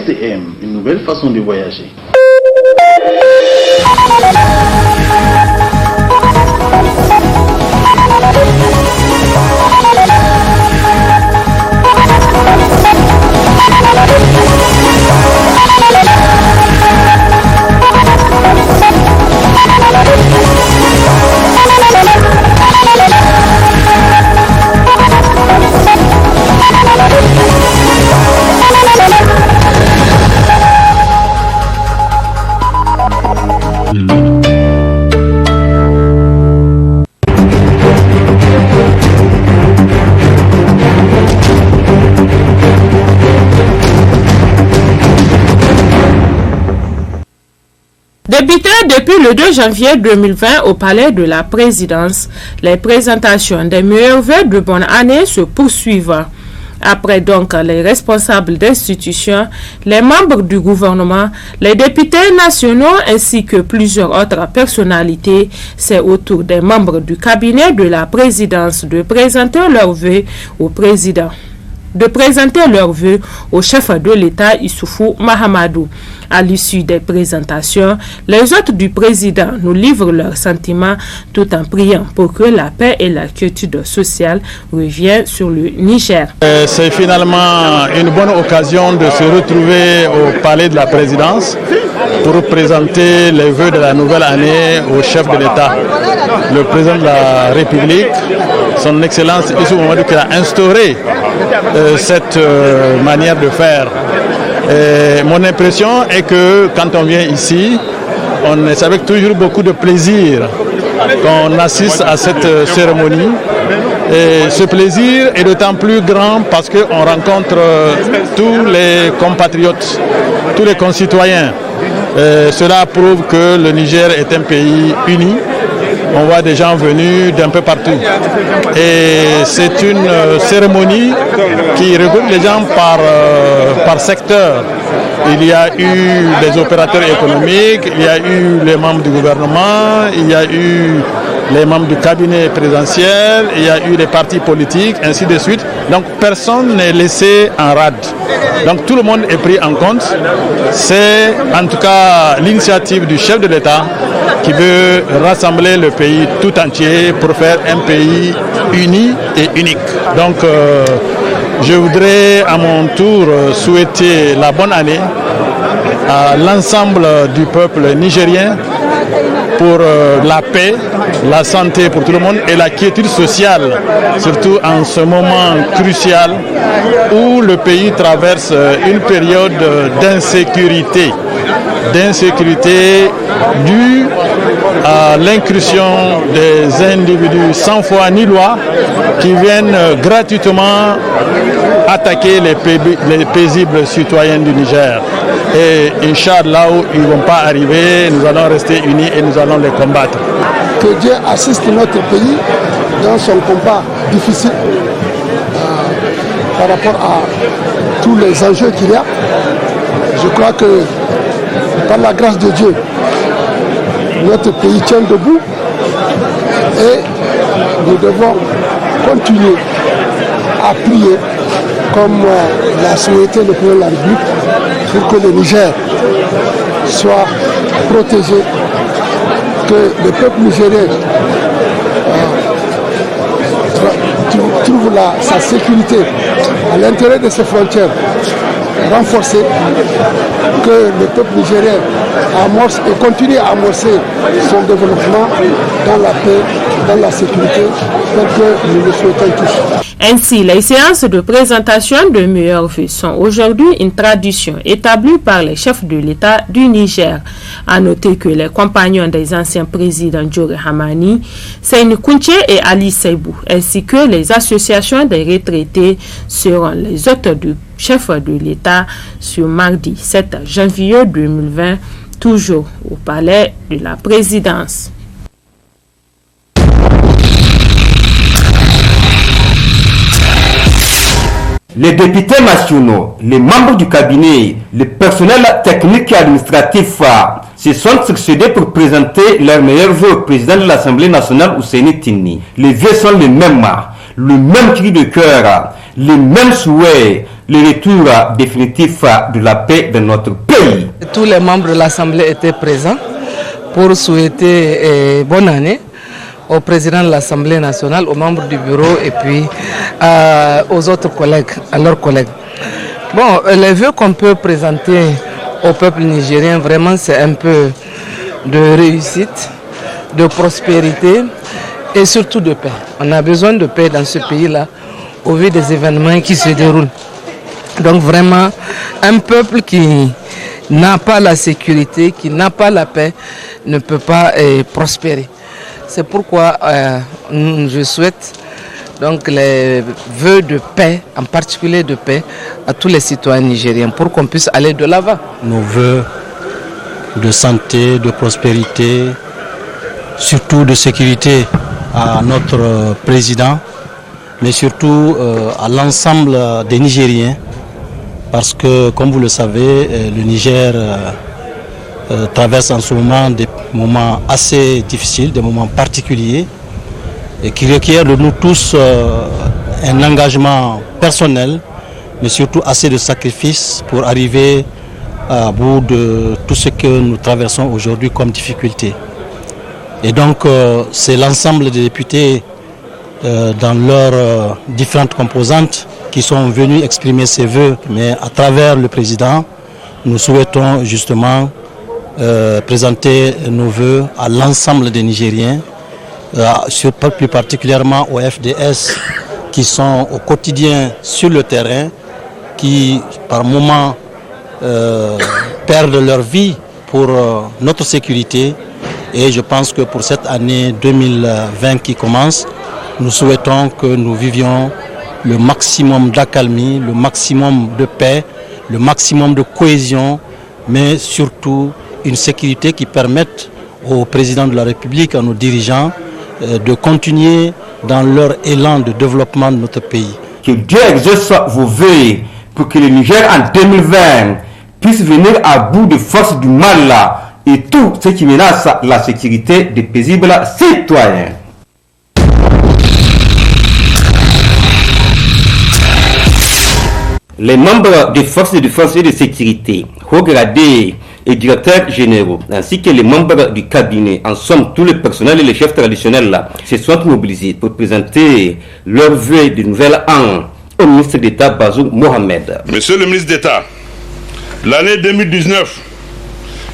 STM, une nouvelle façon de voyager. Débuté depuis le 2 janvier 2020 au Palais de la Présidence, les présentations des meilleurs vœux de bonne année se poursuivent. Après donc les responsables d'institutions, les membres du gouvernement, les députés nationaux ainsi que plusieurs autres personnalités, c'est au tour des membres du cabinet de la présidence de présenter leurs vœux au président. Au chef de l'État Issoufou Mahamadou. À l'issue des présentations, les hôtes du président nous livrent leurs sentiments tout en priant pour que la paix et la quiétude sociale reviennent sur le Niger. C'est finalement une bonne occasion de se retrouver au palais de la présidence pour présenter les vœux de la nouvelle année au chef de l'État, le président de la République, son Excellence Issoufou Mahamadou, qui a instauré cette manière de faire. Et mon impression est que quand on vient ici, on est avec toujours beaucoup de plaisir qu'on assiste à cette cérémonie. Et ce plaisir est d'autant plus grand parce qu'on rencontre tous les compatriotes, tous les concitoyens. Cela prouve que le Niger est un pays uni. On voit des gens venus d'un peu partout. Et c'est une cérémonie qui regroupe les gens par secteur. Il y a eu les opérateurs économiques, il y a eu les membres du gouvernement, il y a eu les membres du cabinet présidentiel, il y a eu les partis politiques, ainsi de suite. Donc personne n'est laissé en rade. Donc tout le monde est pris en compte. C'est en tout cas l'initiative du chef de l'État qui veut rassembler le pays tout entier pour faire un pays uni et unique. Donc je voudrais à mon tour souhaiter la bonne année à l'ensemble du peuple nigérien pour la paix, la santé pour tout le monde et la quiétude sociale, surtout en ce moment crucial où le pays traverse une période d'insécurité due à l'incursion des individus sans foi ni loi qui viennent gratuitement attaquer les paisibles citoyens du Niger. Et Inch'Allah, ils ne vont pas arriver, nous allons rester unis et nous allons les combattre. Que Dieu assiste notre pays dans son combat difficile par rapport à tous les enjeux qu'il y a. Je crois que par la grâce de Dieu, notre pays tient debout et nous devons continuer à prier comme l'a souhaité le président de la République pour que le Niger soit protégé, que le peuple nigérien trouve sa sécurité à l'intérieur de ses frontières renforcée, que le peuple nigérien amorce et continue à amorcer son développement dans la paix, dans la sécurité, tel que nous le souhaitons tous. Ainsi, les séances de présentation de meilleurs vœux sont aujourd'hui une tradition établie par les chefs de l'État du Niger. À noter que les compagnons des anciens présidents Djore Hamani, Seyni Kounché et Ali Seibou, ainsi que les associations des retraités seront les hôtes du chef de l'État sur mardi 7 janvier 2020, toujours au palais de la présidence. Les députés nationaux, les membres du cabinet, le personnel technique et administratif se sont succédés pour présenter leurs meilleurs vœux au président de l'Assemblée nationale, Ousseini Tinni. Les vœux sont les mêmes cri de cœur, les mêmes souhaits, le retour définitif de la paix dans notre pays. Tous les membres de l'Assemblée étaient présents pour souhaiter bonne année au président de l'Assemblée nationale, aux membres du bureau et puis aux autres collègues, à leurs collègues. Bon, les vœux qu'on peut présenter au peuple nigérien, vraiment c'est un peu de réussite, de prospérité et surtout de paix. On a besoin de paix dans ce pays-là au vu des événements qui se déroulent. Donc vraiment, un peuple qui n'a pas la sécurité, qui n'a pas la paix, ne peut pas prospérer. C'est pourquoi je souhaite donc les vœux de paix, en particulier de paix, à tous les citoyens nigériens pour qu'on puisse aller de l'avant. Nos vœux de santé, de prospérité, surtout de sécurité à notre président, mais surtout à l'ensemble des Nigériens, parce que, comme vous le savez, le Niger traverse en ce moment des moments assez difficiles, des moments particuliers, et qui requièrent de nous tous un engagement personnel, mais surtout assez de sacrifices pour arriver à bout de tout ce que nous traversons aujourd'hui comme difficulté. Et donc, c'est l'ensemble des députés dans leurs différentes composantes qui sont venus exprimer ces vœux, mais à travers le président, nous souhaitons justement présenter nos vœux à l'ensemble des Nigériens, plus particulièrement aux FDS qui sont au quotidien sur le terrain, qui par moments perdent leur vie pour notre sécurité. Et je pense que pour cette année 2020 qui commence, nous souhaitons que nous vivions le maximum d'accalmie, le maximum de paix, le maximum de cohésion, mais surtout une sécurité qui permette au président de la République, à nos dirigeants, de continuer dans leur élan de développement de notre pays. Que Dieu exauce vos vœux pour que le Niger en 2020 puisse venir à bout de force du mal là et tout ce qui menace la sécurité des paisibles citoyens. Les membres des forces de défense et de sécurité, hauts gradés et directeurs généraux, ainsi que les membres du cabinet, en somme tout le personnel et les chefs traditionnels là, se sont mobilisés pour présenter leurs vœux de nouvel an au ministre d'État Bazoum Mohamed. Monsieur le ministre d'État, l'année 2019,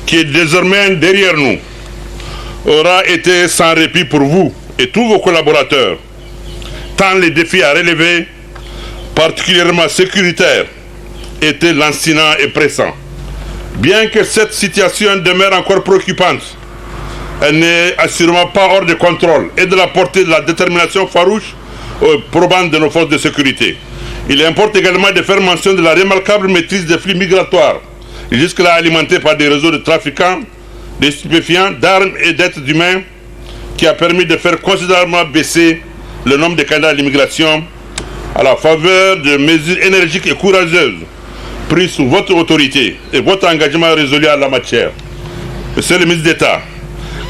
qui est désormais derrière nous, aura été sans répit pour vous et tous vos collaborateurs, tant les défis à relever, particulièrement sécuritaires, étaient lancinants et pressants. Bien que cette situation demeure encore préoccupante, elle n'est assurément pas hors de contrôle et de la portée de la détermination farouche probante de nos forces de sécurité. Il importe également de faire mention de la remarquable maîtrise des flux migratoires, jusque-là alimentés par des réseaux de trafiquants, de stupéfiants, d'armes et d'êtres humains, qui a permis de faire considérablement baisser le nombre de candidats à l'immigration à la faveur de mesures énergiques et courageuses prises sous votre autorité et votre engagement résolu en la matière. Monsieur le ministre d'État,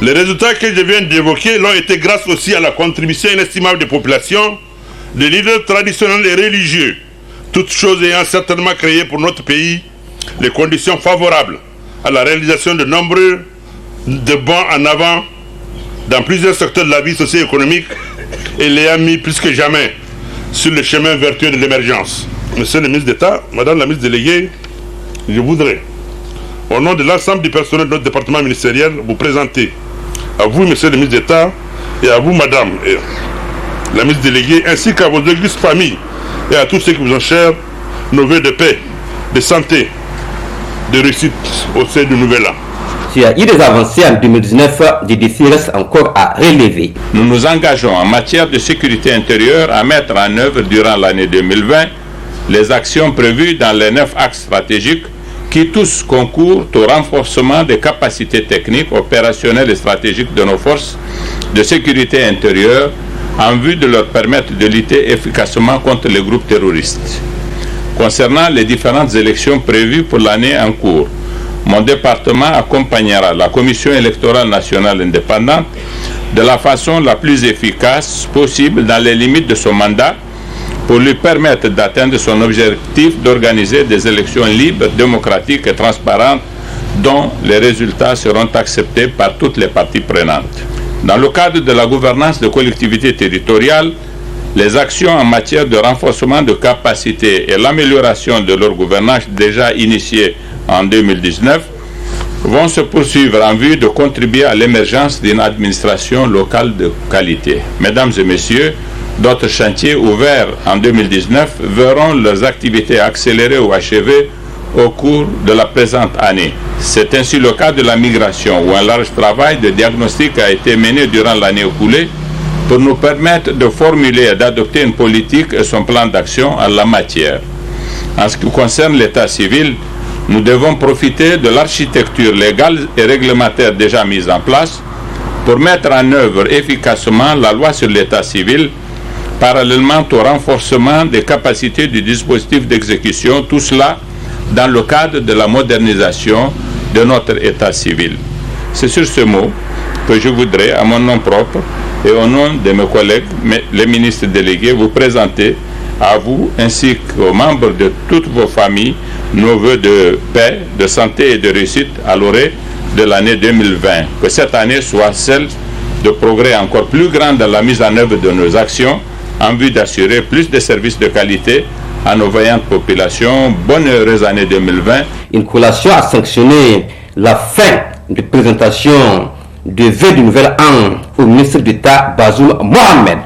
les résultats que je viens d'évoquer l'ont été grâce aussi à la contribution inestimable des populations, des leaders traditionnels et religieux, toutes choses ayant certainement créé pour notre pays les conditions favorables à la réalisation de nombreux bons en avant dans plusieurs secteurs de la vie socio-économique et l'ayant mis plus que jamais sur le chemin vertueux de l'émergence. Monsieur le ministre d'État, Madame la ministre déléguée, je voudrais, au nom de l'ensemble du personnel de notre département ministériel, vous présenter à vous, Monsieur le ministre d'État, et à vous, Madame la ministre déléguée, ainsi qu'à vos illustres familles et à tous ceux qui vous ont chers, nos vœux de paix, de santé, de réussite au sein du nouvel an. S'il y a eu des avancées en 2019, des défis restent encore à relever. Nous nous engageons en matière de sécurité intérieure à mettre en œuvre durant l'année 2020 les actions prévues dans les 9 axes stratégiques qui tous concourent au renforcement des capacités techniques, opérationnelles et stratégiques de nos forces de sécurité intérieure en vue de leur permettre de lutter efficacement contre les groupes terroristes. Concernant les différentes élections prévues pour l'année en cours, mon département accompagnera la Commission électorale nationale indépendante de la façon la plus efficace possible dans les limites de son mandat pour lui permettre d'atteindre son objectif d'organiser des élections libres, démocratiques et transparentes dont les résultats seront acceptés par toutes les parties prenantes. Dans le cadre de la gouvernance de collectivités territoriales, les actions en matière de renforcement de capacités et l'amélioration de leur gouvernance déjà initiées en 2019 vont se poursuivre en vue de contribuer à l'émergence d'une administration locale de qualité. Mesdames et messieurs, d'autres chantiers ouverts en 2019 verront leurs activités accélérées ou achevées au cours de la présente année. C'est ainsi le cas de la migration, où un large travail de diagnostic a été mené durant l'année écoulée pour nous permettre de formuler et d'adopter une politique et son plan d'action en la matière. En ce qui concerne l'état civil, nous devons profiter de l'architecture légale et réglementaire déjà mise en place pour mettre en œuvre efficacement la loi sur l'état civil, parallèlement au renforcement des capacités du dispositif d'exécution, tout cela dans le cadre de la modernisation de notre état civil. C'est sur ce mot que je voudrais, à mon nom propre et au nom de mes collègues, les ministres délégués, vous présenter à vous ainsi qu'aux membres de toutes vos familles nos vœux de paix, de santé et de réussite à l'orée de l'année 2020. Que cette année soit celle de progrès encore plus grand dans la mise en œuvre de nos actions en vue d'assurer plus de services de qualité à nos vaillantes populations. Bonne et heureuse année 2020. Une collation a sanctionné la fin de présentation de vœux du nouvel an au ministre d'État Bazoum Mohamed.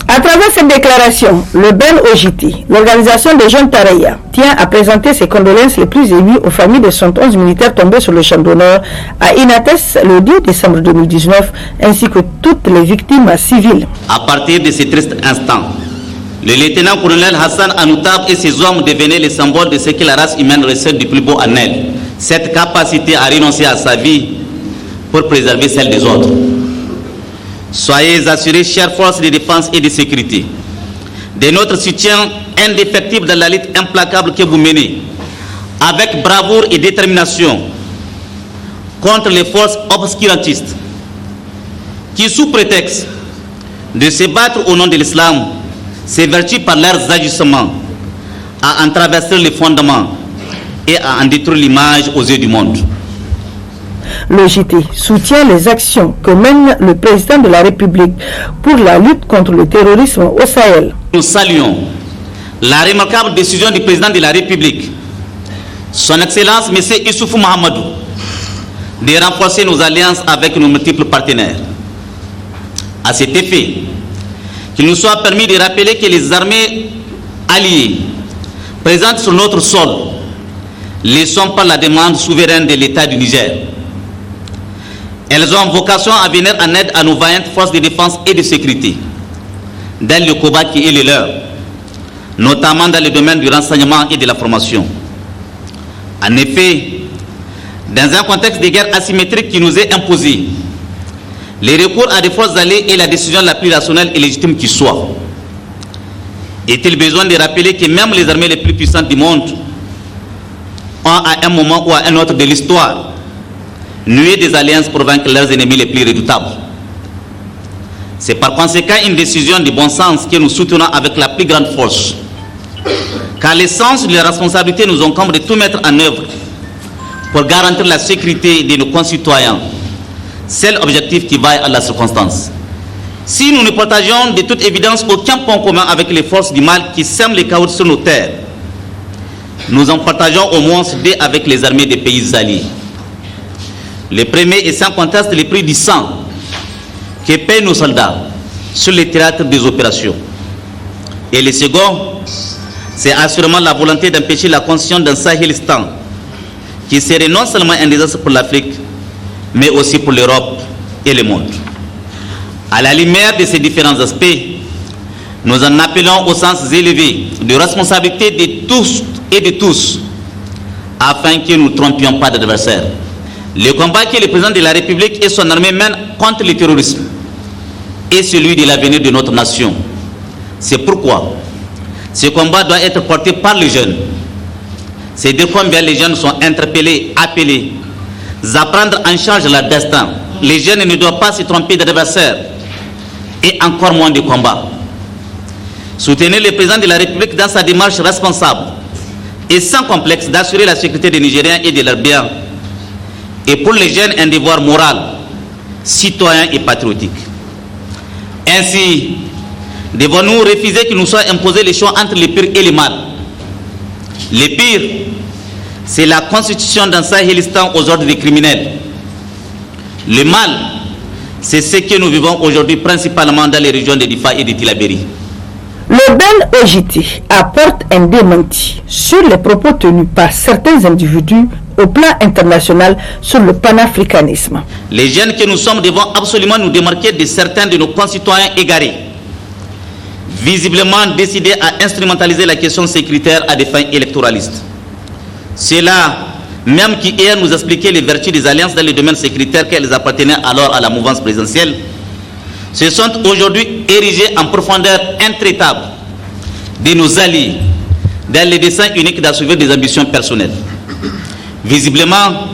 À travers cette déclaration, le Ben OJT, l'organisation des jeunes Tareya, tient à présenter ses condoléances les plus émues aux familles de 111 militaires tombés sur le champ d'honneur à Inates le 10 décembre 2019, ainsi que toutes les victimes civiles. À partir de ces tristes instants, le lieutenant-colonel Hassan Anoutab et ses hommes devenaient les symboles de ce que la race humaine recèle du plus beau en elle, cette capacité à renoncer à sa vie pour préserver celle des autres. Soyez assurés, chères forces de défense et de sécurité, de notre soutien indéfectible dans la lutte implacable que vous menez, avec bravoure et détermination, contre les forces obscurantistes, qui sous prétexte de se battre au nom de l'islam, s'évertuent par leurs agissements à en traverser les fondements et à en détruire l'image aux yeux du monde. Le JT soutient les actions que mène le président de la République pour la lutte contre le terrorisme au Sahel. Nous saluons la remarquable décision du président de la République, son Excellence M. Issoufou Mahamadou, de renforcer nos alliances avec nos multiples partenaires. À cet effet, qu'il nous soit permis de rappeler que les armées alliées présentes sur notre sol le sont par la demande souveraine de l'État du Niger. Elles ont vocation à venir en aide à nos vaillantes forces de défense et de sécurité dans le combat qui est le leur, notamment dans le domaine du renseignement et de la formation. En effet, dans un contexte de guerre asymétrique qui nous est imposé, les recours à des forces alliées est la décision la plus rationnelle et légitime qui soit. Est-il besoin de rappeler que même les armées les plus puissantes du monde ont à un moment ou à un autre de l'histoire noué des alliances pour vaincre leurs ennemis les plus redoutables? C'est par conséquent une décision de bon sens que nous soutenons avec la plus grande force, car l'essence de la responsabilité nous incombe de tout mettre en œuvre pour garantir la sécurité de nos concitoyens, seul objectif qui vaille à la circonstance. Si nous ne partageons de toute évidence aucun point commun avec les forces du mal qui sèment les chaos sur nos terres, nous en partageons au moins deux avec les armées des pays alliés. Le premier est sans conteste le prix du sang que paient nos soldats sur les théâtres des opérations. Et le second, c'est assurément la volonté d'empêcher la construction d'un Sahelistan qui serait non seulement un désastre pour l'Afrique, mais aussi pour l'Europe et le monde. À la lumière de ces différents aspects, nous en appelons au sens élevé de responsabilité de tous et de tous, afin que nous ne trompions pas d'adversaires. Le combat que le président de la République et son armée mènent contre le terrorisme est celui de l'avenir de notre nation. C'est pourquoi ce combat doit être porté par les jeunes. C'est dire combien les jeunes sont interpellés, appelés à prendre en charge leur destin les jeunes ne doivent pas se tromper d'adversaire et encore moins de combat. Soutenez le président de la République dans sa démarche responsable et sans complexe d'assurer la sécurité des Nigériens et de leurs biens. Et pour les jeunes, un devoir moral, citoyen et patriotique. Ainsi, devons-nous refuser qu'il nous soit imposé le choix entre le pire et le mal. Le pire, c'est la constitution d'un Sahélistan aux ordres des criminels. Le mal, c'est ce que nous vivons aujourd'hui principalement dans les régions de Difa et de Tillabéri. Le Ben Ojiti apporte un démenti sur les propos tenus par certains individus au plan international sur le panafricanisme. Les jeunes que nous sommes devons absolument nous démarquer de certains de nos concitoyens égarés, visiblement décidés à instrumentaliser la question sécuritaire à des fins électoralistes. Ceux-là, même qui hier nous expliquaient les vertus des alliances dans le domaine sécuritaire qu'elles appartenaient alors à la mouvance présidentielle, se sont aujourd'hui érigés en profondeur intraitable de nos alliés dans le dessein unique d'assouvir des ambitions personnelles. Visiblement,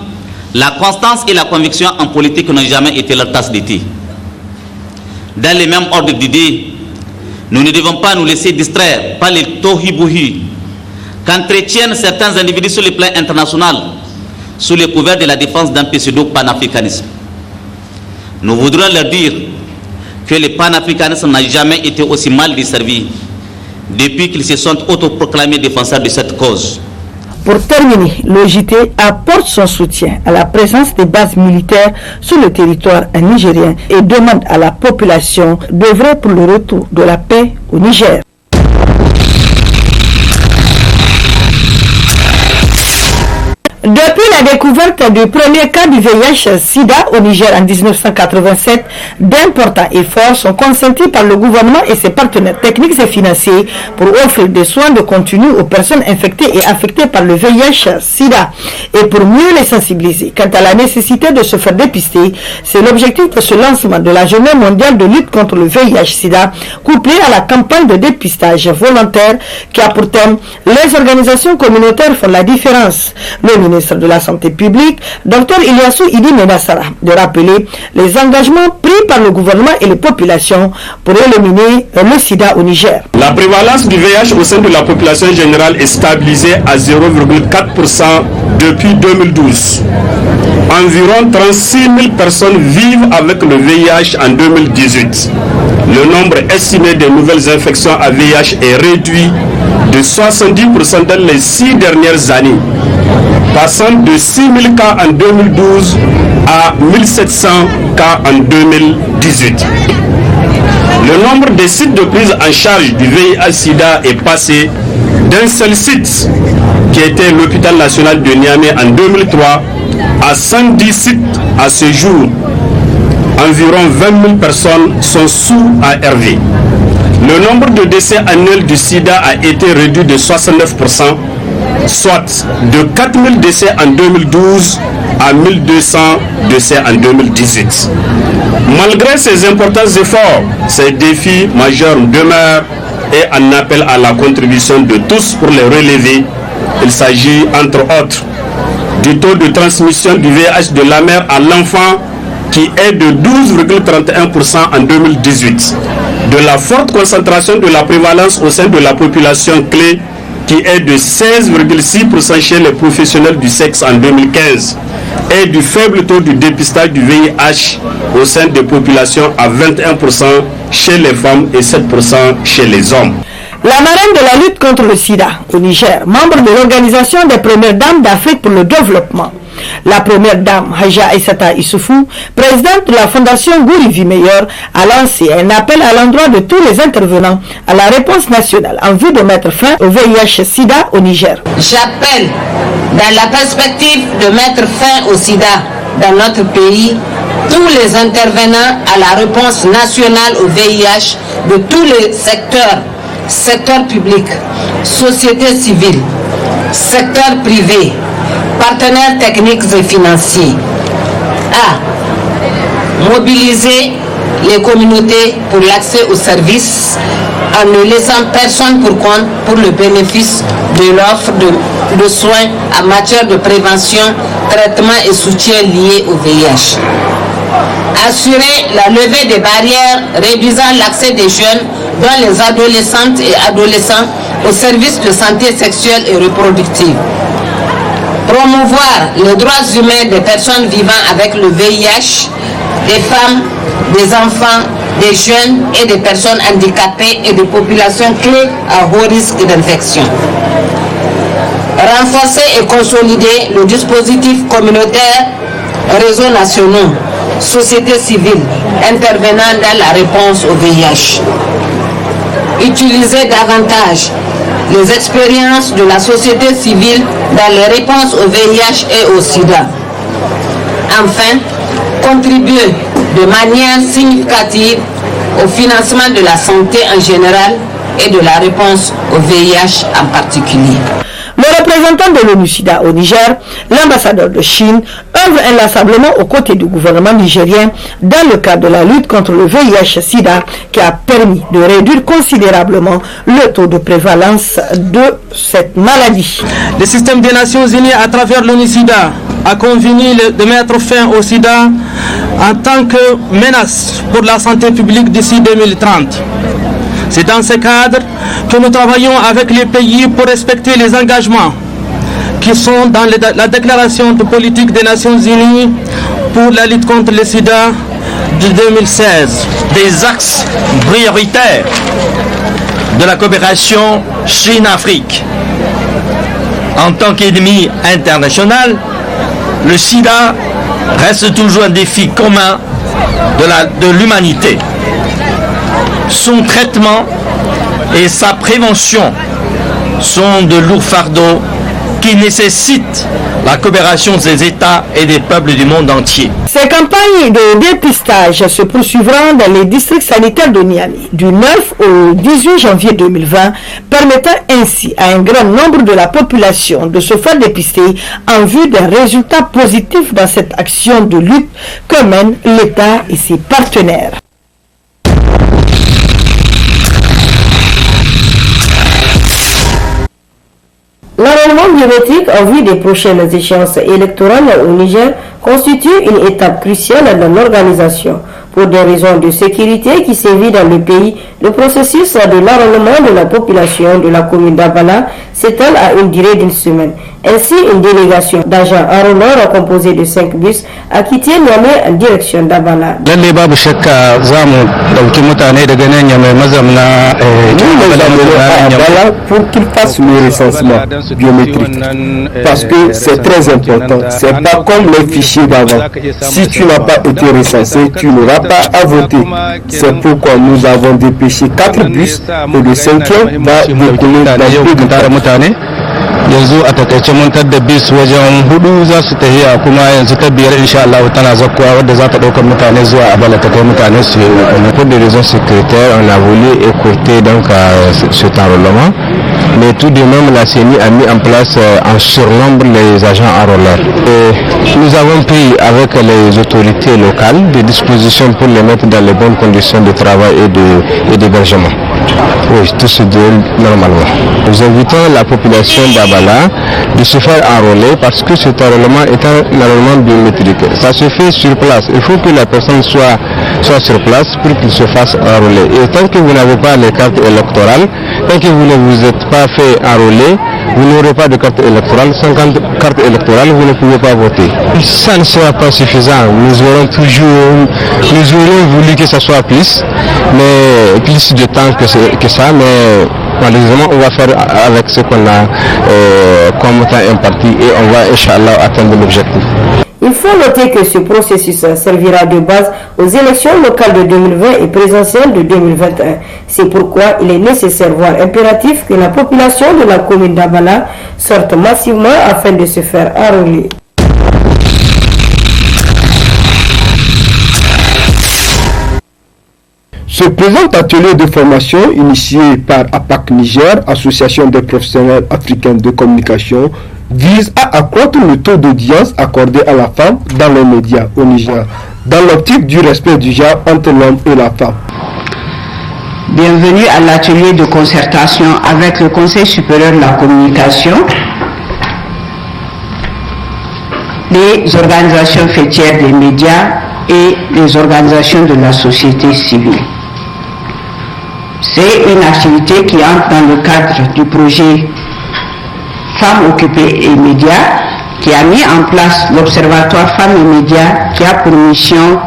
la constance et la conviction en politique n'ont jamais été leur tasse de thé. Dans le même ordre d'idées, nous ne devons pas nous laisser distraire par les tohu-bohu qu'entretiennent certains individus sur le plan international sous le couvert de la défense d'un pseudo-panafricanisme. Nous voudrons leur dire que le panafricanisme n'a jamais été aussi mal desservi depuis qu'ils se sont autoproclamés défenseurs de cette cause. Pour terminer, l'OJT apporte son soutien à la présence des bases militaires sur le territoire nigérien et demande à la population d'œuvrer pour le retour de la paix au Niger. Depuis la découverte du premier cas du VIH-Sida au Niger en 1987, d'importants efforts sont consentis par le gouvernement et ses partenaires techniques et financiers pour offrir des soins de continu aux personnes infectées et affectées par le VIH-Sida et pour mieux les sensibiliser. Quant à la nécessité de se faire dépister, c'est l'objectif de ce lancement de la Journée mondiale de lutte contre le VIH-Sida, couplé à la campagne de dépistage volontaire qui a pour thème « Les organisations communautaires font la différence ». Le ministre de la Santé publique, Dr Ilyasu Idi Menassara, de rappeler les engagements pris par le gouvernement et les populations pour éliminer le sida au Niger. La prévalence du VIH au sein de la population générale est stabilisée à 0,4% depuis 2012. Environ 36 000 personnes vivent avec le VIH en 2018. Le nombre estimé de nouvelles infections à VIH est réduit de 70% dans les 6 dernières années, passant de 6 000 cas en 2012 à 1 700 cas en 2018. Le nombre de sites de prise en charge du VIH-Sida est passé d'un seul site, qui était l'hôpital national de Niamey en 2003, à 110 sites à ce jour. Environ 20 000 personnes sont sous ARV. Le nombre de décès annuels du sida a été réduit de 69%, soit de 4 000 décès en 2012 à 1 200 décès en 2018. Malgré ces importants efforts, ces défis majeurs demeurent et en appel à la contribution de tous pour les relever. Il s'agit entre autres du taux de transmission du VIH de la mère à l'enfant qui est de 12,31% en 2018, de la forte concentration de la prévalence au sein de la population clé qui est de 16,6% chez les professionnels du sexe en 2015 et du faible taux de dépistage du VIH au sein des populations à 21% chez les femmes et 7% chez les hommes. La marraine de la lutte contre le sida au Niger, membre de l'Organisation des Premières Dames d'Afrique pour le Développement, la première dame Haja Aïssata Issoufou, présidente de la fondation Gouri Vie Meilleure, a lancé un appel à l'endroit de tous les intervenants à la réponse nationale en vue de mettre fin au VIH-Sida au Niger. J'appelle, dans la perspective de mettre fin au sida dans notre pays, tous les intervenants à la réponse nationale au VIH de tous les secteurs, secteur public, société civile, secteur privé, partenaires techniques et financiers, à mobiliser les communautés pour l'accès aux services en ne laissant personne pour compte pour le bénéfice de l'offre de soins en matière de prévention, traitement et soutien liés au VIH. assurer la levée des barrières réduisant l'accès des jeunes, dont les adolescentes et adolescents, aux services de santé sexuelle et reproductive. Promouvoir les droits humains des personnes vivant avec le VIH, des femmes, des enfants, des jeunes et des personnes handicapées et des populations clés à haut risque d'infection. Renforcer et consolider le dispositif communautaire, réseaux nationaux, société civile intervenant dans la réponse au VIH. Utiliser davantage les expériences de la société civile dans les réponses au VIH et au sida. Enfin, contribuer de manière significative au financement de la santé en général et de la réponse au VIH en particulier. Le représentant de l'ONU-SIDA au Niger, l'ambassadeur de Chine, œuvre inlassablement aux côtés du gouvernement nigérien dans le cadre de la lutte contre le VIH-SIDA qui a permis de réduire considérablement le taux de prévalence de cette maladie. Le système des Nations Unies à travers l'ONU-SIDA a convenu de mettre fin au sida en tant que menace pour la santé publique d'ici 2030. C'est dans ce cadre que nous travaillons avec les pays pour respecter les engagements qui sont dans la déclaration de politique des Nations Unies pour la lutte contre le sida de 2016. Des axes prioritaires de la coopération Chine-Afrique. En tant qu'ennemi international, le sida reste toujours un défi commun de l'humanité. Son traitement et sa prévention sont de lourds fardeaux qui nécessitent la coopération des États et des peuples du monde entier. Ces campagnes de dépistage se poursuivront dans les districts sanitaires de Niamey du 9 au 18 janvier 2020, permettant ainsi à un grand nombre de la population de se faire dépister en vue d'un résultat positif dans cette action de lutte que mènent l'État et ses partenaires. L'enrôlement biométrique en vue des prochaines échéances électorales au Niger constitue une étape cruciale dans l'organisation. Pour des raisons de sécurité qui sévit dans le pays, le processus de l'enrôlement de la population de la commune d'Abala s'étale à une durée d'une semaine. Ainsi, une délégation d'agents enrôleurs composée de 5 bus a quitté Niamey en direction d'Abala. Pour qu'ils fassent le recensement biométrique, parce que c'est très important. C'est pas comme les fichiers d'avant. Si tu n'as pas été recensé, tu n'auras pas à voter. C'est pourquoi nous avons dépêché 4 bus et le 5e va décoller dans le yanzu a takaice mun tadda bis wajen 4 za su tafiya kuma yanzu ta 5 insha Allah tana zakkuwa wadda za ta ɗaukar mutane zuwa Abala ta kai mutane su yi. Pour des raisons sécuritaires, on a voulu écourter donc cet enrôlement, mais tout de même la CENI a mis en place en surnombre les agents enrôleurs. Nous avons pris avec les autorités locales des dispositions pour les mettre dans les bonnes conditions de travail et d'hébergement. Oui, tout se déroule normalement. Nous invitons la population d'Abala de se faire enrôler parce que cet enrôlement est un enrôlement biométrique. Ça se fait sur place. Il faut que la personne soit sur place pour qu'il se fasse enrôler. Et tant que vous n'avez pas les cartes électorales, tant que vous ne vous êtes pas fait enrôler, vous n'aurez pas de carte électorale. Sans carte électorale, vous ne pouvez pas voter. Ça ne sera pas suffisant. Nous aurons voulu que ça soit plus de temps que ça, mais malheureusement on va faire avec ce qu'on a comme temps imparti et on va, Inch'Allah, atteindre l'objectif. Il faut noter que ce processus servira de base aux élections locales de 2020 et présidentielles de 2021. C'est pourquoi il est nécessaire, voire impératif, que la population de la commune d'Abala sorte massivement afin de se faire enrôler. Ce présent atelier de formation initié par APAC Niger, Association des professionnels africains de communication, vise à accroître le taux d'audience accordé à la femme dans les médias au Niger, dans l'optique du respect du genre entre l'homme et la femme. Bienvenue à l'atelier de concertation avec le Conseil supérieur de la communication, les organisations fêtières des médias, et les organisations de la société civile. C'est une activité qui entre dans le cadre du projet Femmes occupées et médias, qui a mis en place l'Observatoire Femmes et médias, qui a pour mission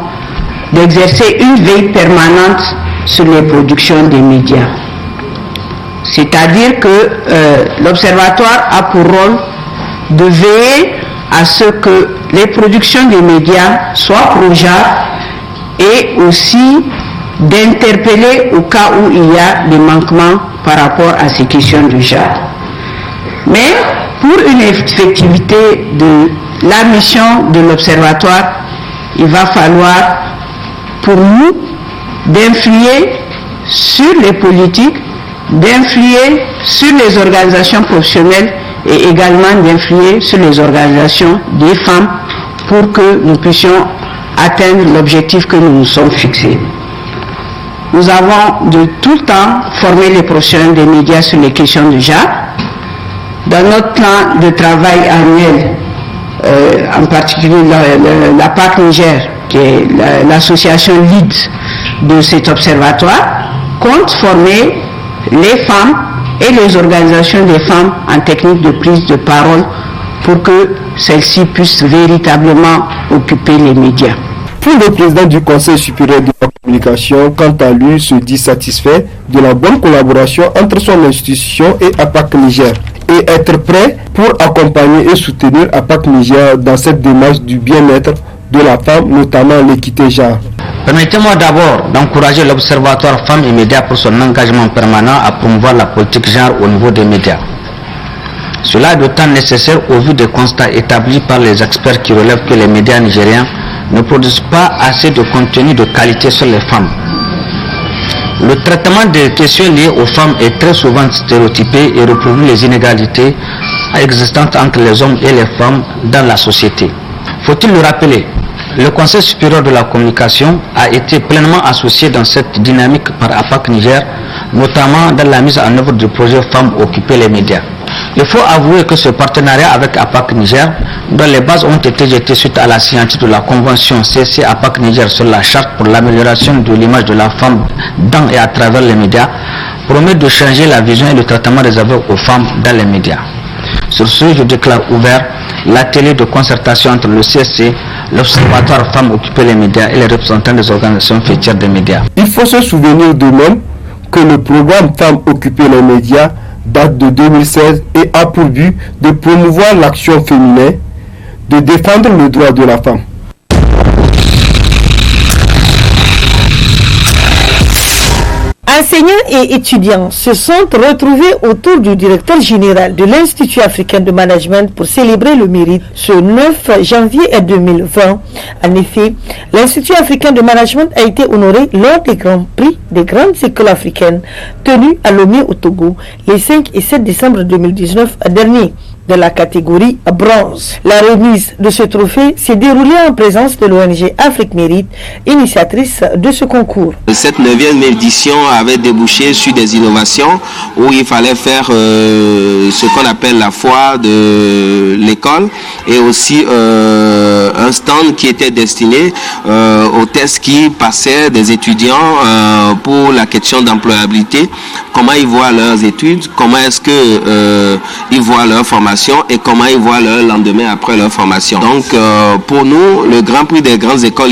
d'exercer une veille permanente sur les productions des médias. C'est-à-dire que l'Observatoire a pour rôle de veiller à ce que les productions des médias soient pro-genre et aussi d'interpeller au cas où il y a des manquements par rapport à ces questions de genre. Mais pour une effectivité de la mission de l'Observatoire, il va falloir pour nous d'influer sur les politiques, d'influer sur les organisations professionnelles et également d'influer sur les organisations des femmes pour que nous puissions atteindre l'objectif que nous nous sommes fixés. Nous avons de tout le temps formé les professionnels des médias sur les questions de genre. Dans notre plan de travail annuel, en particulier la PAC Niger, qui est l'association lead de cet observatoire, compte former les femmes et les organisations des femmes en technique de prise de parole pour que celles-ci puissent véritablement occuper les médias. Pour le président du Conseil supérieur de la communication, quant à lui, se dit satisfait de la bonne collaboration entre son institution et APAC Niger et être prêt pour accompagner et soutenir APAC Niger dans cette démarche du bien-être de la femme, notamment l'équité genre. Permettez-moi d'abord d'encourager l'Observatoire Femmes et Médias pour son engagement permanent à promouvoir la politique genre au niveau des médias. Cela est d'autant nécessaire au vu des constats établis par les experts qui relèvent que les médias nigériens ne produisent pas assez de contenu de qualité sur les femmes. Le traitement des questions liées aux femmes est très souvent stéréotypé et recouvre les inégalités existantes entre les hommes et les femmes dans la société. Faut-il le rappeler, le Conseil supérieur de la communication a été pleinement associé dans cette dynamique par APAC Niger, notamment dans la mise en œuvre du projet Femmes occuper les médias. Il faut avouer que ce partenariat avec APAC Niger, dont les bases ont été jetées suite à la signature de la convention CC-APAC Niger sur la charte pour l'amélioration de l'image de la femme dans et à travers les médias, promet de changer la vision et le traitement réservé aux femmes dans les médias. Sur ce, je déclare ouvert l'atelier de concertation entre le CSC, l'Observatoire Femmes occuper les médias et les représentants des organisations faîtières des médias. Il faut se souvenir de même que le programme Femmes occuper les médias date de 2016 et a pour but de promouvoir l'action féminine, de défendre le droit de la femme. Enseignants et étudiants se sont retrouvés autour du directeur général de l'Institut africain de management pour célébrer le mérite ce 9 janvier 2020. En effet, l'Institut africain de management a été honoré lors des grands prix des grandes écoles africaines tenus à Lomé au Togo les 5 et 7 décembre 2019 dernier. De la catégorie bronze. La remise de ce trophée s'est déroulée en présence de l'ONG Afrique Mérite, initiatrice de ce concours. Cette 9e édition avait débouché sur des innovations où il fallait faire ce qu'on appelle la foire de l'école et aussi un stand qui était destiné aux tests qui passaient des étudiants pour la question d'employabilité, comment ils voient leurs études, comment est-ce que ils voient leur formation et comment ils voient leur lendemain après leur formation. Donc pour nous, le Grand Prix des grandes écoles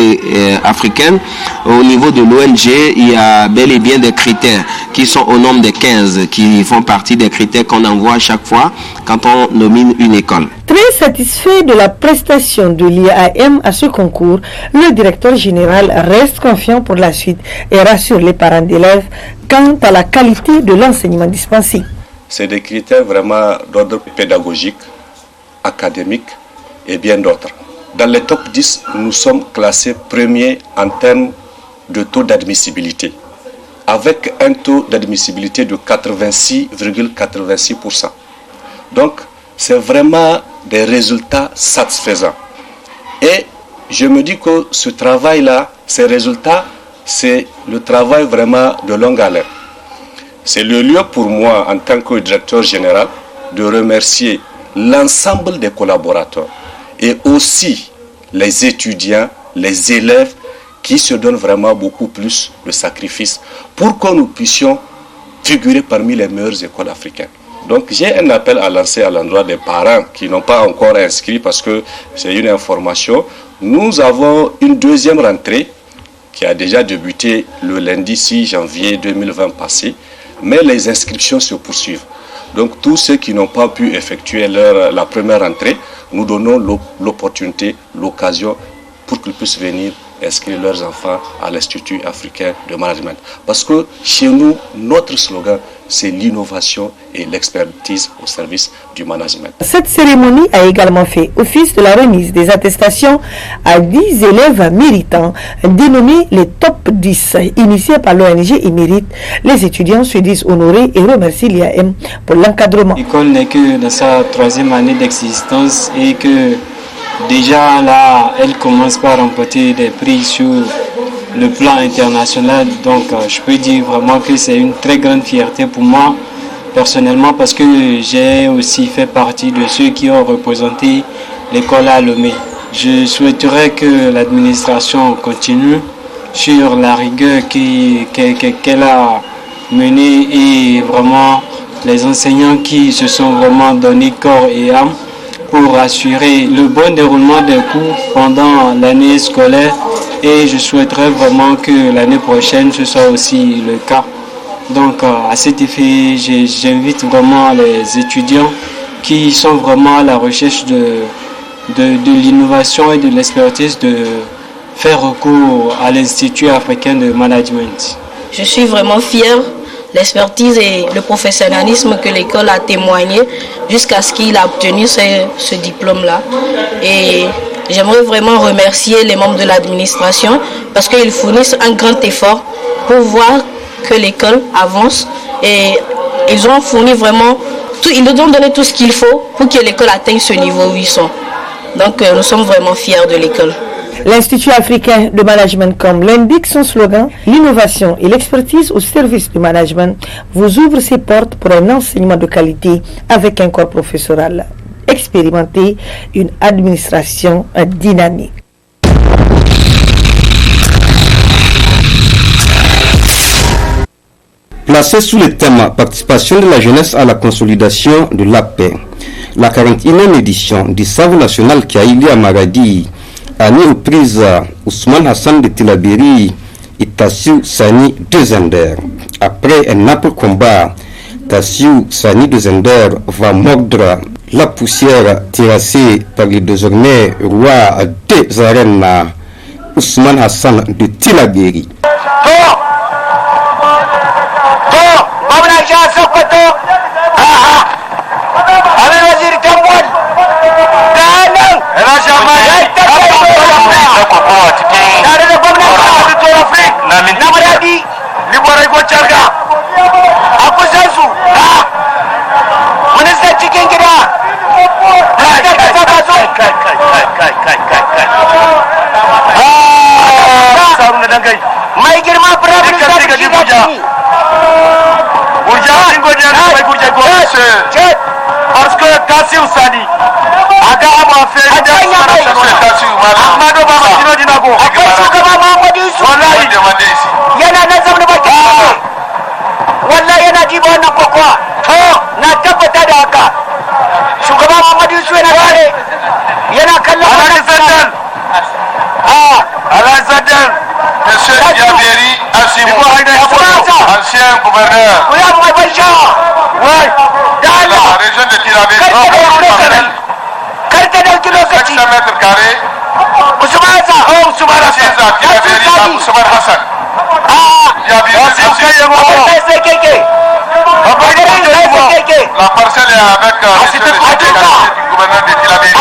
africaines, au niveau de l'ONG, il y a bel et bien des critères qui sont au nombre de 15, qui font partie des critères qu'on envoie à chaque fois quand on nomine une école. Très satisfait de la prestation de l'IAM à ce concours, le directeur général reste confiant pour la suite et rassure les parents d'élèves quant à la qualité de l'enseignement dispensé. C'est des critères vraiment d'ordre pédagogique, académique et bien d'autres. Dans les top 10, nous sommes classés premiers en termes de taux d'admissibilité, avec un taux d'admissibilité de 86,86%. Donc, c'est vraiment des résultats satisfaisants. Et je me dis que ce travail-là, ces résultats, c'est le travail vraiment de longue haleine. C'est le lieu pour moi, en tant que directeur général, de remercier l'ensemble des collaborateurs et aussi les étudiants les élèves qui se donnent vraiment beaucoup plus de sacrifices pour que nous puissions figurer parmi les meilleures écoles africaines. Donc j'ai un appel à lancer à l'endroit des parents qui n'ont pas encore inscrit parce que c'est une information. Nous avons une deuxième rentrée qui a déjà débuté le lundi 6 janvier 2020 passé, mais les inscriptions se poursuivent. Donc tous ceux qui n'ont pas pu effectuer la première rentrée, nous donnons l'opportunité, l'occasion pour qu'ils puissent venir inscrire leurs enfants à l'Institut africain de management. Parce que chez nous, notre slogan, c'est l'innovation et l'expertise au service du management. Cette cérémonie a également fait office de la remise des attestations à 10 élèves méritants, dénommés les top 10, initiés par l'ONG Immérite. Les étudiants se disent honorés et remercient l'IAM pour l'encadrement. L'école n'est que dans sa 3e année d'existence et que déjà là, elle commence par remporter des prix sur le plan international. Donc je peux dire vraiment que c'est une très grande fierté pour moi personnellement parce que j'ai aussi fait partie de ceux qui ont représenté l'école à Lomé. Je souhaiterais que l'administration continue sur la rigueur qu'elle a menée et vraiment les enseignants qui se sont vraiment donné corps et âme pour assurer le bon déroulement des cours pendant l'année scolaire et je souhaiterais vraiment que l'année prochaine ce soit aussi le cas. Donc à cet effet, j'invite vraiment les étudiants qui sont vraiment à la recherche de l'innovation et de l'expertise de faire recours à l'Institut africain de management. Je suis vraiment fier l'expertise et le professionnalisme que l'école a témoigné jusqu'à ce qu'il a obtenu ce diplôme-là. Et j'aimerais vraiment remercier les membres de l'administration parce qu'ils fournissent un grand effort pour voir que l'école avance et ils ont fourni vraiment, ils nous ont donné tout ce qu'il faut pour que l'école atteigne ce niveau où ils sont. Donc nous sommes vraiment fiers de l'école. L'Institut africain de management, comme l'indique son slogan, l'innovation et l'expertise au service du management vous ouvre ses portes pour un enseignement de qualité avec un corps professoral expérimenté, une administration dynamique. Placé sous le thème participation de la jeunesse à la consolidation de la paix, la 41e édition du Savo national qui a eu lieu à Maradi a mis aux prises Ousmane Hassan de Tilaberi et Tassiou Sani de Zender. Après un âpre combat, Tassiou Sani de Zender va mordre la poussière terrassée par le désormais roi des arènes Ousmane Hassan de Tilaberi. Parce que Tassiou Sani aga ama fait wallahi yana jiba wannan kokowa na tabbata da haka shugaba Muhammadu Yusuf yana tare yana kallon wannan Alain Monsieur Diaberi Assimou, ancien gouverneur de la région de Tilaberi, 500 mètres carrés, Ousmane Hassan. La parcelle est avec le gouverneur de Tilaberi.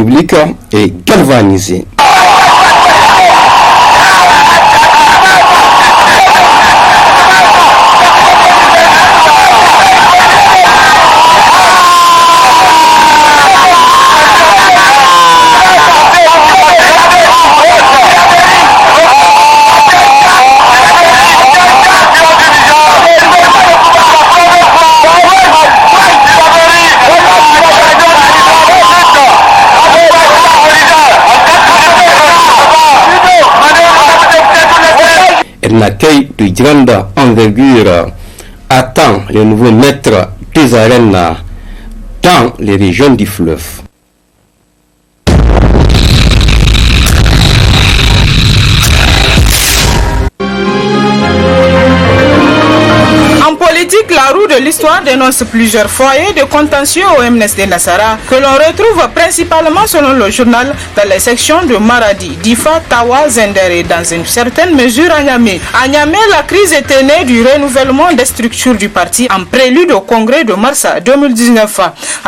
public est galvanisé. Un accueil de grande envergure attend les nouveaux maîtres des arènes dans les régions du fleuve. En politique, la roue de l'histoire dénonce plusieurs foyers de contentieux au MNSD Nassara que l'on retrouve principalement selon le journal dans les sections de Maradi, Difa, Tawa, Zender et dans une certaine mesure à Niamey. À Niamey, la crise était née du renouvellement des structures du parti en prélude au congrès de mars 2019.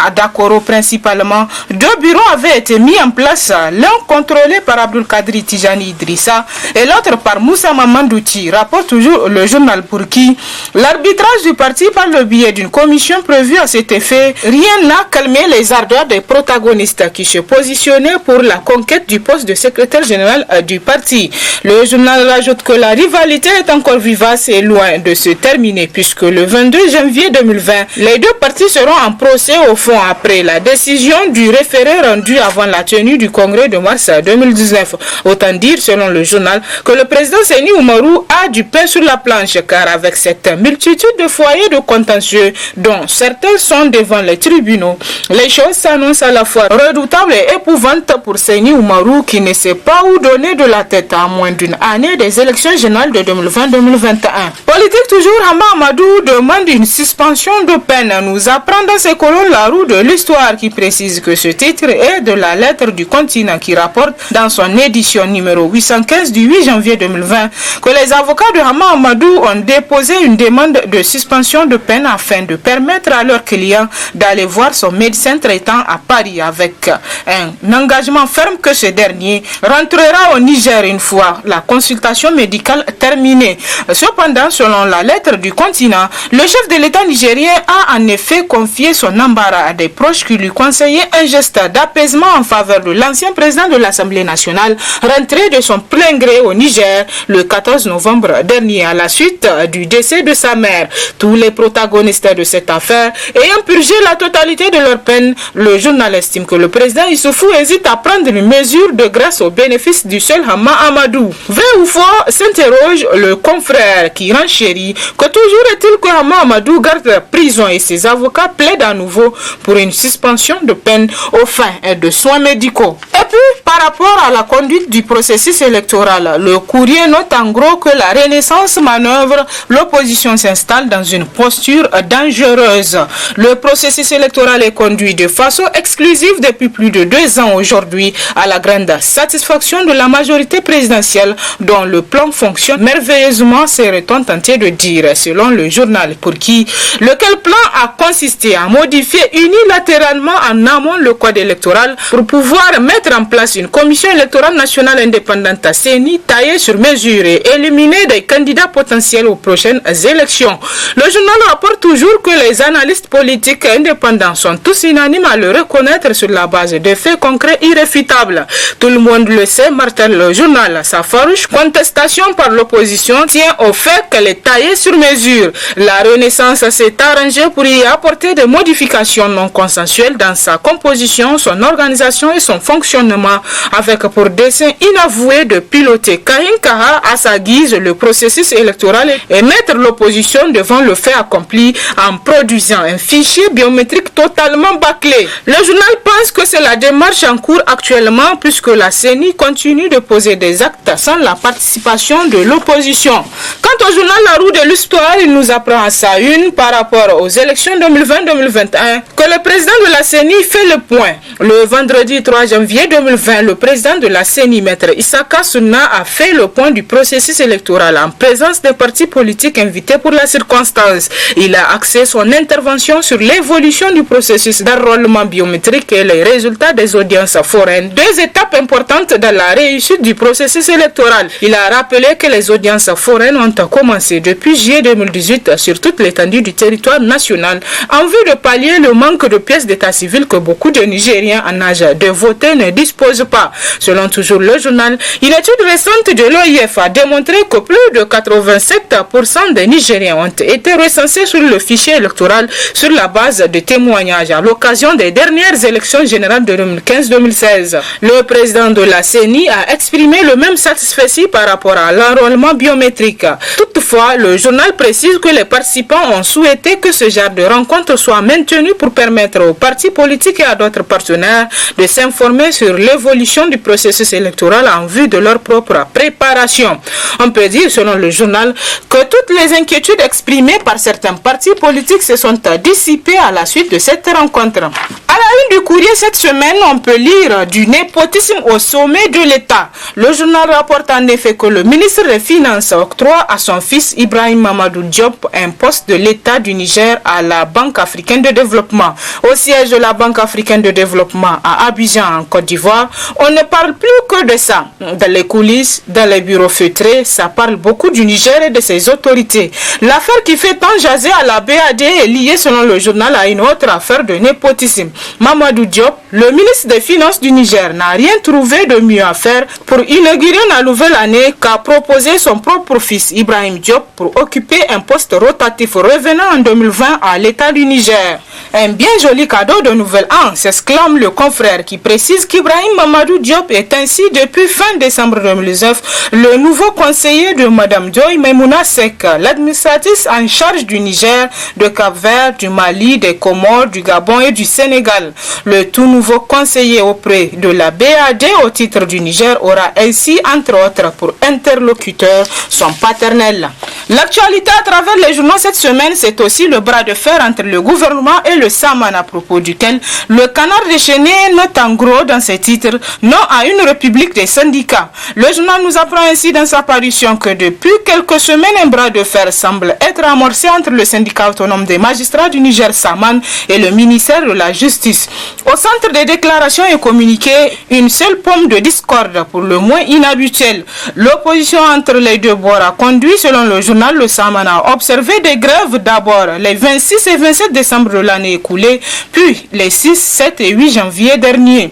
À Dakoro principalement, 2 bureaux avaient été mis en place, l'un contrôlé par Abdul Kadri Tijani Idrissa et l'autre par Moussa Mamandouti, rapporte toujours le journal pour qui l'arbitrage du parti par le biais d'une commission prévue à cet effet, rien n'a calmé les ardeurs des protagonistes qui se positionnaient pour la conquête du poste de secrétaire général du parti. Le journal ajoute que la rivalité est encore vivace et loin de se terminer puisque le 22 janvier 2020, les deux partis seront en procès au fond après la décision du référé rendu avant la tenue du congrès de mars 2019. Autant dire, selon le journal, que le président Seni Oumarou a du pain sur la planche car avec cette multitude de foyers de contentieux dont certains sont devant les tribunaux, les choses s'annoncent à la fois redoutables et épouvantes pour Seni Oumarou qui ne sait pas où donner de la tête à moins d'une année des élections générales de 2020-2021. Politique toujours, Hama Amadou demande une suspension de peine. Nous apprend dans ses colonnes la roue de l'histoire qui précise que ce titre est de la lettre du continent qui rapporte dans son édition numéro 815 du 8 janvier 2020 que les avocats de Hama Amadou ont déposé une demande de suspension de peine afin de permettre à leurs clients d'aller voir son médecin traitant à Paris avec un engagement ferme que ce dernier rentrera au Niger une fois la consultation médicale terminée. Cependant, selon la lettre du continent, le chef de l'État nigérien a en effet confié son embarras à des proches qui lui conseillaient un geste d'apaisement en faveur de l'ancien président de l'Assemblée nationale rentré de son plein gré au Niger le 14 novembre dernier à la suite du décès de sa mère. Tous les protagonistes de cette affaire ayant purgé la totalité de leur peine, le journal estime que le président Issoufou hésite à prendre une mesure de grâce au bénéfice du seul Hama Amadou. Vrai ou faux, s'interroge le confrère qui renchérit que toujours est-il que Hama Amadou garde la prison et ses avocats plaident à nouveau pour une suspension de peine aux fins de soins médicaux. Et puis, par rapport à la conduite du processus électoral, le courrier note en gros que la Renaissance manœuvre, l'opposition s'installe dans une posture dangereuse. Le processus électoral est conduit de façon exclusive depuis plus de 2 ans aujourd'hui à la grande satisfaction de la majorité présidentielle dont le plan fonctionne merveilleusement, serait-on tenté de dire, selon le journal pour qui, lequel plan a consisté à modifier unilatéralement en amont le code électoral pour pouvoir mettre en place une commission électorale nationale indépendante à CENI taillée sur mesure et éliminer des candidats potentiels aux prochaines élections. Le journal rapporte toujours que les analystes politiques indépendants sont tous unanimes à le reconnaître sur la base de faits concrets irréfutables. Tout le monde le sait, martèle le journal. Sa farouche contestation par l'opposition tient au fait qu'elle est taillée sur mesure. La Renaissance s'est arrangée pour y apporter des modifications non consensuelles dans sa composition, son organisation et son fonctionnement, avec pour dessein inavoué de piloter Kahin Kaha à sa guise le processus électoral et mettre l'opposition devant le fait accompli en produisant un fichier biométrique totalement bâclé. Le journal pense que c'est la démarche en cours actuellement puisque la CENI continue de poser des actes sans la participation de l'opposition. Quant Quant au journal La Roue de l'Histoire, il nous apprend à sa une par rapport aux élections 2020-2021 que le président de la CENI fait le point. Le vendredi 3 janvier 2020, le président de la CENI, Maître Issaka Sunna, a fait le point du processus électoral en présence des partis politiques invités pour la circonstance. Il a axé son intervention sur l'évolution du processus d'enrôlement biométrique et les résultats des audiences foraines, deux étapes importantes dans la réussite du processus électoral. Il a rappelé que les audiences foraines ont commencé depuis juillet 2018 sur toute l'étendue du territoire national en vue de pallier le manque de pièces d'état civil que beaucoup de Nigériens en âge de voter ne disposent pas. Selon toujours le journal, une étude récente de l'OIF a démontré que plus de 87% des Nigériens ont été recensés sur le fichier électoral sur la base de témoignages à l'occasion des dernières élections générales de 2015-2016. Le président de la CENI a exprimé le même satisfait par rapport à l'enrôlement biométrique. Toutefois, le journal précise que les participants ont souhaité que ce genre de rencontre soit maintenu pour permettre aux partis politiques et à d'autres partenaires de s'informer sur l'évolution du processus électoral en vue de leur propre préparation. On peut dire, selon le journal, que toutes les inquiétudes exprimées par certains partis politiques se sont dissipées à la suite de cette rencontre. À la une du courrier cette semaine, on peut lire du népotisme au sommet de l'État. Le journal rapporte en effet que le ministre des Finances octroie à son fils Ibrahim Mamadou Diop un poste de l'État du Niger à la Banque africaine de développement. Au siège de la Banque africaine de développement à Abidjan en Côte d'Ivoire, on ne parle plus que de ça. Dans les coulisses, dans les bureaux feutrés, ça parle beaucoup du Niger et de ses autorités. L'affaire qui fait tant jaser à la BAD est liée selon le journal à une autre affaire de népotisme. Mamadou Diop, le ministre des Finances du Niger, n'a rien trouvé de mieux à faire pour inaugurer la nouvelle année qu'à proposer son propre fils Ibrahim Diop pour occuper un poste rotatif revenant en 2020 à l'État du Niger. Un bien joli cadeau de nouvel an, s'exclame le confrère qui précise qu'Ibrahim Mamadou Diop est ainsi depuis fin décembre 2019 le nouveau conseiller de Madame Joy Maimouna Sek, l'administratrice en charge du Niger, de Cap-Vert, du Mali, des Comores, du Gabon et du Sénégal. Le tout nouveau conseiller auprès de la BAD au titre du Niger aura ainsi, entre autres, pour interlocuteur son paternel. L'actualité à travers les journaux cette semaine, c'est aussi le bras de fer entre le gouvernement et le Saman, à propos duquel le Canard déchaîné note en gros dans ses titres « Non à une république des syndicats ». Le journal nous apprend ainsi dans sa parution que depuis quelques semaines, un bras de fer semble être amorcé entre le syndicat autonome des magistrats du Niger Saman et le ministère de la Justice. Au centre des déclarations et communiqués, une seule pomme de discorde pour le moins inhabituelle. L'opposition entre les deux bords a conduit, selon le journal Le Saman, à observer des grèves d'abord les 26 et 27 décembre de l'année écoulée, puis les 6, 7 et 8 janvier dernier.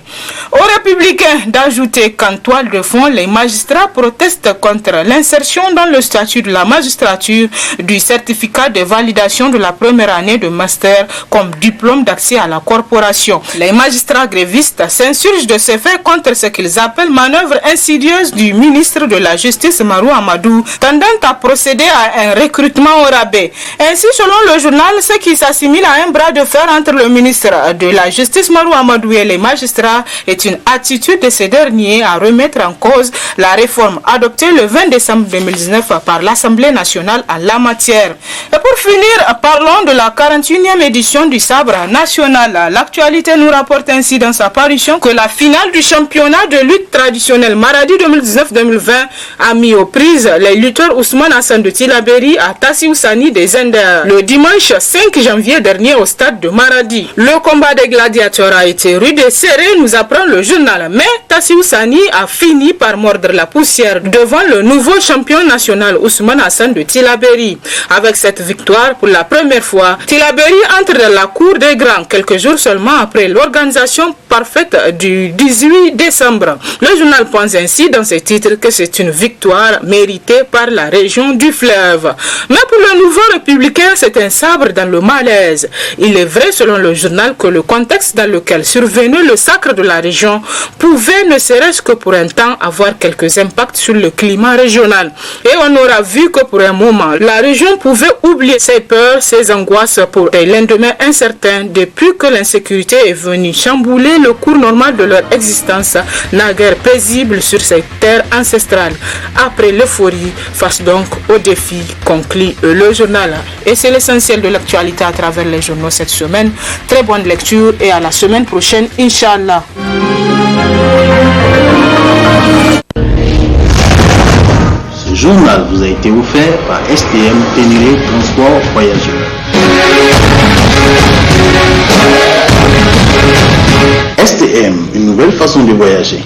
Aux Républicains d'ajouter qu'en toile de fond, les magistrats protestent contre l'insertion dans le statut de la magistrature du certificat de validation de la première année de master comme diplôme d'accès à la corporation. Les magistrats grévistes s'insurgent de ce fait contre ce qu'ils appellent manœuvre insidieuse du ministre de la Justice Marou Amadou, tendant à procéder à un recrutement au rabais. Ainsi, selon le journal, ce qui s'assimile à un bras de fer entre le ministre de la Justice Marou Amadou et les magistrats est une attitude de ces derniers à remettre en cause la réforme adoptée le 20 décembre 2019 par l'Assemblée nationale en la matière. Et pour finir, parlons de la 41e édition du Sabre national. L'actualité nous rapporte ainsi dans sa parution que la finale du championnat de lutte traditionnelle Maradi 2019-2020 a mis aux prises les lutteurs Ousmane Hassan de Tilaberi à Tassi Oussani des Zender le dimanche 5 janvier dernier au stade de Maradi. Le combat des gladiateurs a été rude et serré, nous apprend le journal, mais Tassi Oussani a fini par mordre la poussière devant le nouveau champion national Ousmane Hassan de Tilaberi. Avec cette victoire, pour la première fois, Tilaberi entre dans la cour des grands quelques jours seulement après l'organisation parfaite du 18 décembre. Le journal pense ainsi dans ses titres que c'est une victoire méritée par la région du fleuve. Mais pour le nouveau républicain, c'est un sabre dans le malaise. Il est vrai, selon le journal, que le contexte dans lequel survenait le sacre de la région pouvait, ne serait-ce que pour un temps, avoir quelques impacts sur le climat régional. Et on aura vu que pour un moment, la région pouvait oublier ses peurs, ses angoisses pour des lendemains incertains depuis que l'insécurité est venue chambouler le cours normal de leur existence, naguère paisible sur ces terres ancestrales. Après l'euphorie, face donc au défi. défi, conclut le journal. Et c'est l'essentiel de l'actualité à travers les journaux cette semaine. Très bonne lecture et à la semaine prochaine, Inch'Allah. Ce journal vous a été offert par STM Ténéré Transport Voyageurs. STM, une nouvelle façon de voyager.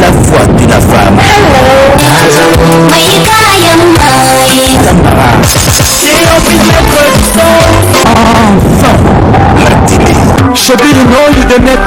La voix de la femme. Enfin, la télé. Je vais le nom de mettre